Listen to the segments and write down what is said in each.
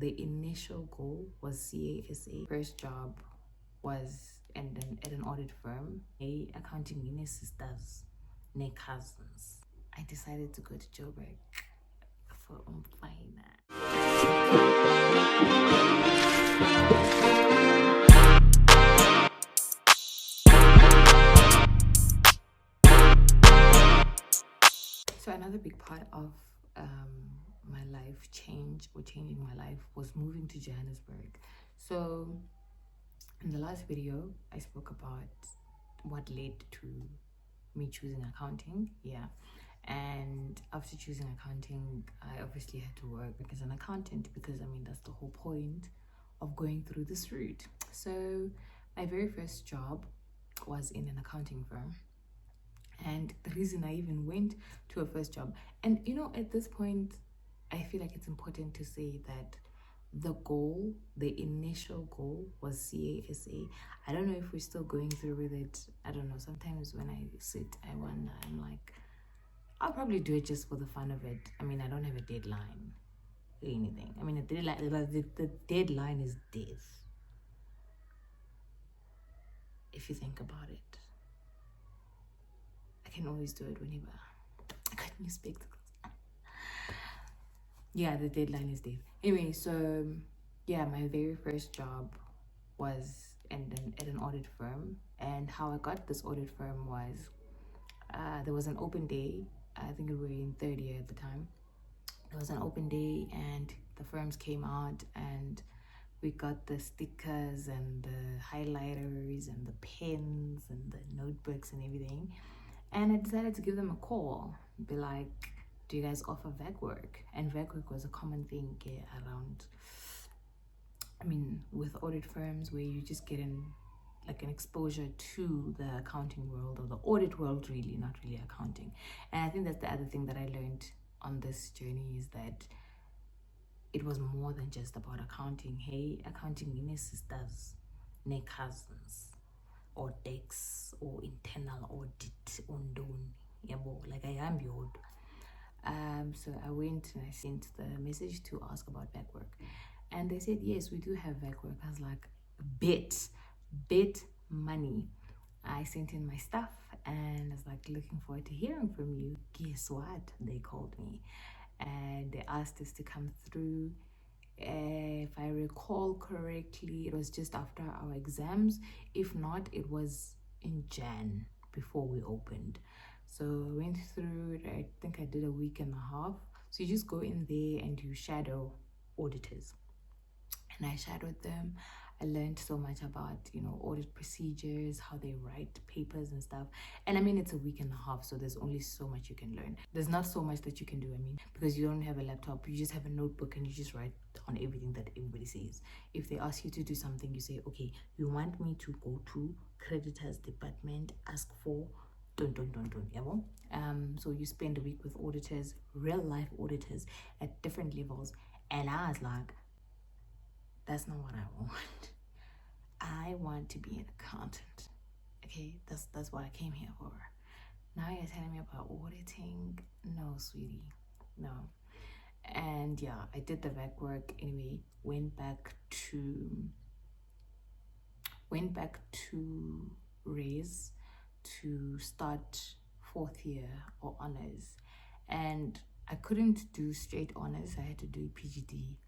The initial goal was CASA. First job was at an audit firm, accounting mini sisters, ne cousins. I decided to go to Joburg for finance. So another big part of my life changing my life was moving to Johannesburg. So in the last video, I spoke about what led to me choosing accounting. Yeah. And after choosing accounting, I obviously had to work as an accountant because I mean, that's the whole point of going through this route. So my very first job was in an accounting firm. And the reason I even went to a first job, and you know, at this point, I feel like it's important to say that the initial goal was CASA. I don't know if we're still going through with it. I don't know. Sometimes when I sit, I wonder, I'm like, I'll probably do it just for the fun of it. I mean, I don't have a deadline or anything. I mean, the deadline is death. If you think about it, I can always do it whenever. I got new spectacles. Yeah, the deadline is death. Anyway, so yeah, my very first job was at an audit firm. And how I got this audit firm was there was an open day. I think we were in third year at the time. There was an open day and the firms came out and we got the stickers and the highlighters and the pens and the notebooks and everything. And I decided to give them a call, be like, do you guys offer VAC work? And VAC work was a common thing around, I mean, with audit firms where you just get like an exposure to the accounting world or the audit world, really, not really accounting. And I think that's the other thing that I learned on this journey is that it was more than just about accounting. Hey, accounting mini sisters, ne cousins, or decks, or internal audit, undoni. Like I am your. So I went and I sent the message to ask about VAC work. And they said, yes, we do have VAC work. I was like, bet money. I sent in my stuff and I was like, looking forward to hearing from you. Guess what? They called me and they asked us to come through. If I recall correctly, it was just after our exams. If not, it was in Jan before we opened. So I went through it. I think I did a week and a half. So you just go in there and you shadow auditors. And I shadowed them. I learned so much about, you know, audit procedures, how they write papers and stuff. And I mean, it's a week and a half, so there's only so much you can learn. There's not so much that you can do, I mean, because you don't have a laptop, you just have a notebook and you just write on everything that everybody says. If they ask you to do something, you say, okay, you want me to go to creditors department, ask for so you spend a week with auditors, real life auditors at different levels. And I was like, that's not what I want. I want to be an accountant. Okay, that's what I came here for. Now you're telling me about auditing? No, sweetie, no. And yeah, I did the VAC work anyway. Went back to raise to start fourth year or honors, and I couldn't do straight honors. I had to do PGD,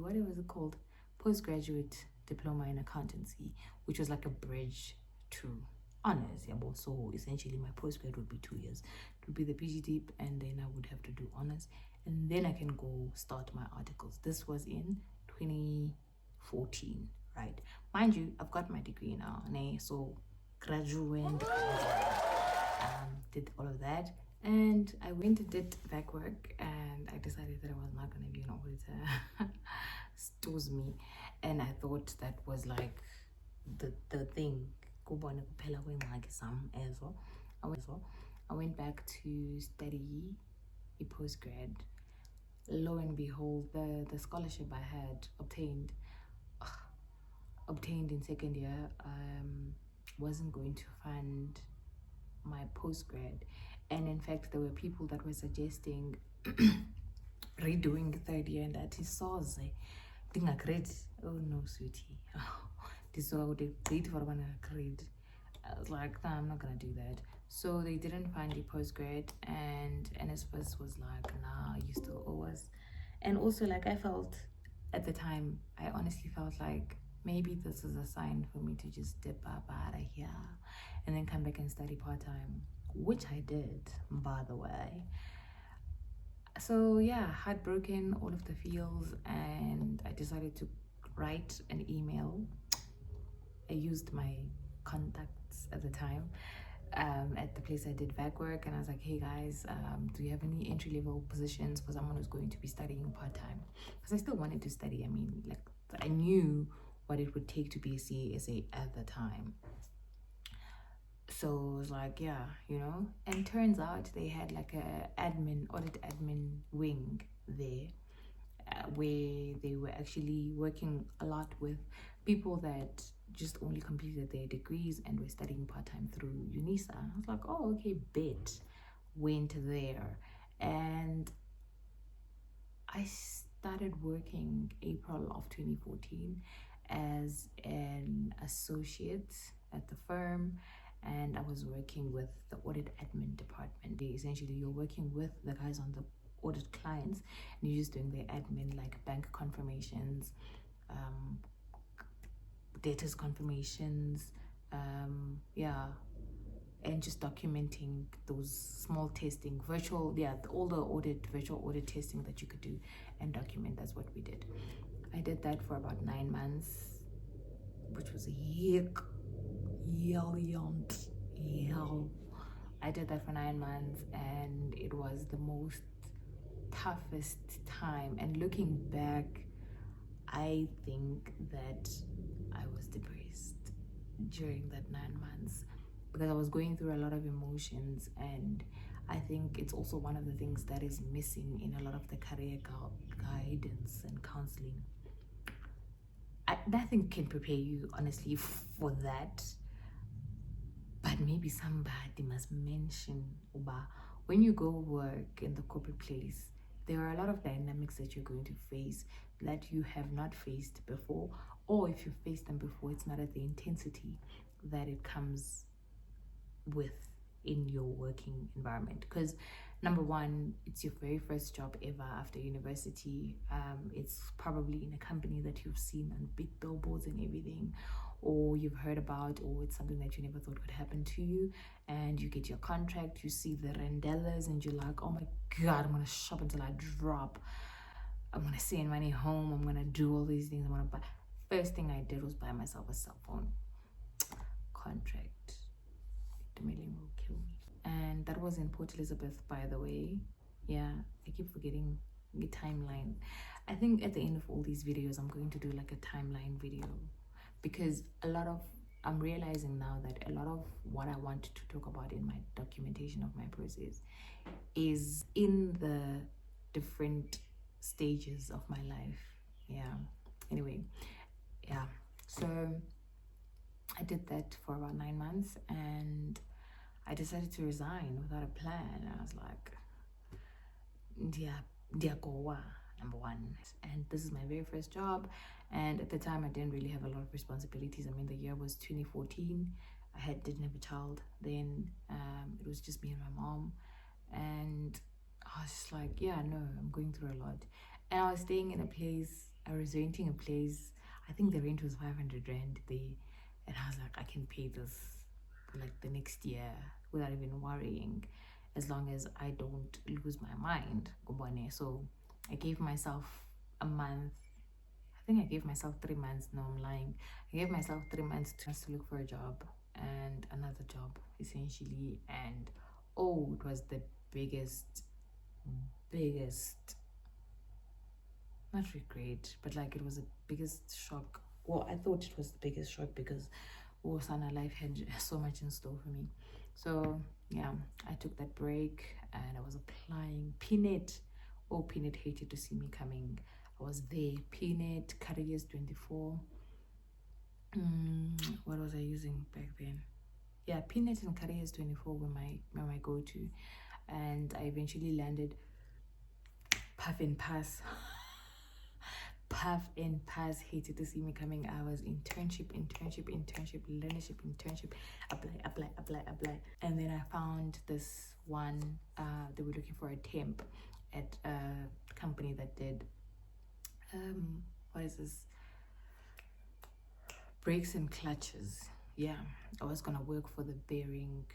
what was it called? Postgraduate Diploma in Accountancy, which was like a bridge to honors. Yeah, so essentially my postgrad would be 2 years. It would be the PGD, and then I would have to do honors, and then I can go start my articles. This was in 2014, right? Mind you, I've got my degree now, so graduate, did all of that. And I went and did VAC work and I decided that I was not going to be an auditor. Stores me. And I thought that was like the thing. I went back to study a postgrad. Lo and behold, the scholarship I had obtained in second year wasn't going to fund my postgrad. And in fact, there were people that were suggesting redoing third year and that is so grade. Oh no, sweetie. This was the grade for one grade. I was like, nah, I'm not gonna do that. So they didn't find the postgrad, and NSFAS was like, nah, you still owe us. And also, like, I felt at the time, I honestly felt like maybe this is a sign for me to just dip up out of here and then come back and study part-time, which I did, by the way. So yeah, heartbroken, all of the feels, and I decided to write an email. I used my contacts at the time at the place I did VAC work, and I was like, hey guys, do you have any entry-level positions for someone who's going to be studying part-time? Because I still wanted to study. I mean, like, I knew what it would take to be a CASA at the time. So it was like, yeah, you know. And turns out they had like a audit admin wing there, where they were actually working a lot with people that just only completed their degrees and were studying part-time through UNISA. I was like, oh, okay, bet. Went there, and I started working April of 2014 as an associate at the firm, and I was working with the audit admin department. Essentially, you're working with the guys on the audit clients, and you're just doing their admin, like bank confirmations, debtors confirmations, yeah, and just documenting those small testing, all the virtual audit testing that you could do and document. That's what we did. I did that for about 9 months, which was a hell. I did that for 9 months, and it was the most toughest time. And looking back, I think that I was depressed during that 9 months because I was going through a lot of emotions, and I think it's also one of the things that is missing in a lot of the career guidance and counseling. Nothing can prepare you, honestly, for that, but maybe somebody must mention, Uba, when you go work in the corporate place, there are a lot of dynamics that you're going to face that you have not faced before, or if you faced them before, it's not at the intensity that it comes with in your working environment. Because number one, it's your very first job ever after university. It's probably in a company that you've seen on big billboards and everything, or you've heard about, or it's something that you never thought could happen to you. And you get your contract, you see the rendellas, and you're like, oh my god, I'm gonna shop until I drop, I'm gonna send money home, I'm gonna do all these things, I'm gonna buy. First thing I did was buy myself a cell phone. Contract. The mailing will kill me. And that was in Port Elizabeth, by the way. Yeah, I keep forgetting the timeline. I think at the end of all these videos, I'm going to do like a timeline video, because I'm realizing now that a lot of what I want to talk about in my documentation of my process is in the different stages of my life. Yeah. Anyway, yeah. So I did that for about 9 months, and I decided to resign without a plan. I was like, Diagowa, number one. And this is my very first job. And at the time, I didn't really have a lot of responsibilities. I mean, the year was 2014. I didn't have a child then. It was just me and my mom. And I was just like, yeah, no, I'm going through a lot. And I was staying in a place, I was renting a place. I think the rent was 500 Rand there. And I was like, I can pay this like the next year without even worrying, as long as I don't lose my mind. So I gave myself a month. I think I gave myself 3 months. No, I'm lying. I gave myself 3 months to look for a job and another job, essentially. And oh, it was the biggest, not regret, but like it was the biggest shock. Well, I thought it was the biggest shock because Sana life had so much in store for me. So yeah, I took that break and I was applying. Pnet. Oh, Pnet hated to see me coming. I was there. Pnet, Careers 24. What was I using back then? Yeah, Pnet and Careers 24 were my go-to. And I eventually landed Puff and Pass. Puff and Pass hated to see me coming. I was internship, learnership, internship, apply. And then I found this one, they were looking for a temp at a company that did, what is this? Brakes and clutches. Yeah, I was gonna work for the bearing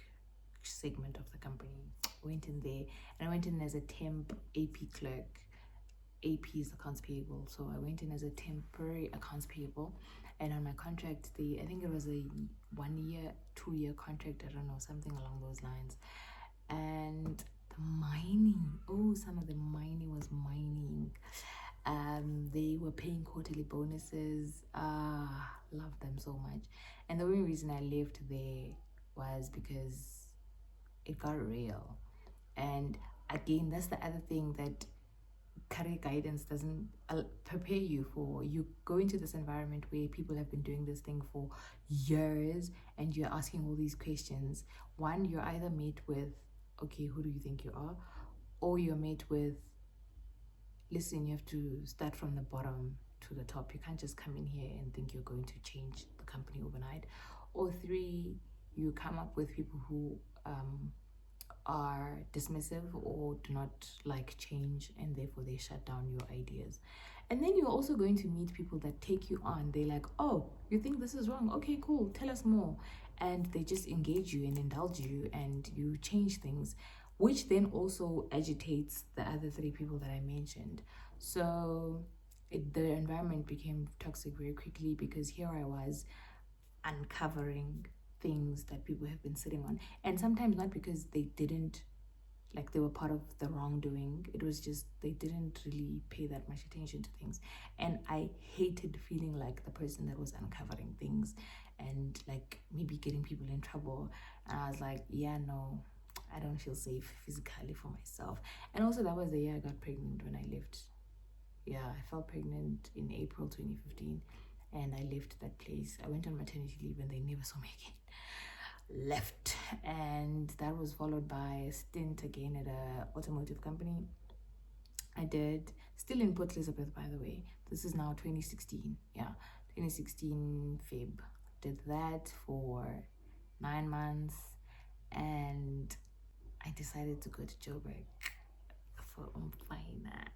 segment of the company. Went in there, and I went in as a temp AP clerk. AP is accounts payable, so I went in as a temporary accounts payable, and on my contract, I think it was a 1 year, 2 year contract, I don't know, something along those lines. And the mining, some of the mining was mining. They were paying quarterly bonuses. Loved them so much. And the only reason I left there was because it got real. And again, that's the other thing that career guidance doesn't prepare you for. You go into this environment where people have been doing this thing for years and you're asking all these questions. One, you're either met with, okay, who do you think you are? Or you're met with, listen, you have to start from the bottom to the top. You can't just come in here and think you're going to change the company overnight. Or three, you come up with people who are dismissive or do not like change, and therefore they shut down your ideas. And then you're also going to meet people that take you on. They're like, oh, you think this is wrong? Okay, cool, tell us more. And they just engage you and indulge you, and you change things, which then also agitates the other three people that I mentioned. So the environment became toxic very quickly, because here I was uncovering things that people have been sitting on, and sometimes not because they didn't, like, they were part of the wrongdoing. It was just they didn't really pay that much attention to things, and I hated feeling like the person that was uncovering things and like maybe getting people in trouble. And I was like, yeah, no, I don't feel safe physically for myself. And also that was the year I got pregnant when I left. Yeah, I fell pregnant in April 2015, and I left that place. I went on maternity leave and they never saw me again. Left. And that was followed by a stint again at a automotive company. I did, still in Port Elizabeth, by the way. This is now 2016. Yeah, 2016 Feb. Did that for 9 months, and I decided to go to Joburg for Umfina.